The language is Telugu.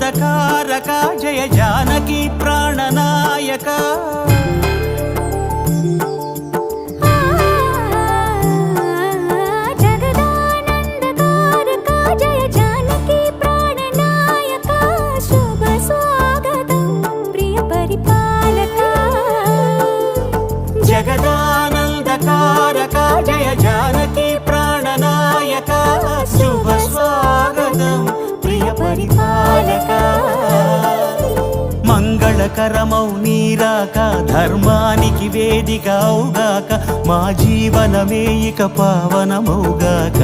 జగదానందకారక జయ జానకి ప్రాణనాయక జగదానందకారక జయ జానకి ప్రాణనాయక శుభ స్వాగతం ప్రియ పరిపాలక మంగళకరమౌ నీరాక ధర్మానికి వేదిక అవుగాక మా జీవనమే ఇక పావనమౌగాక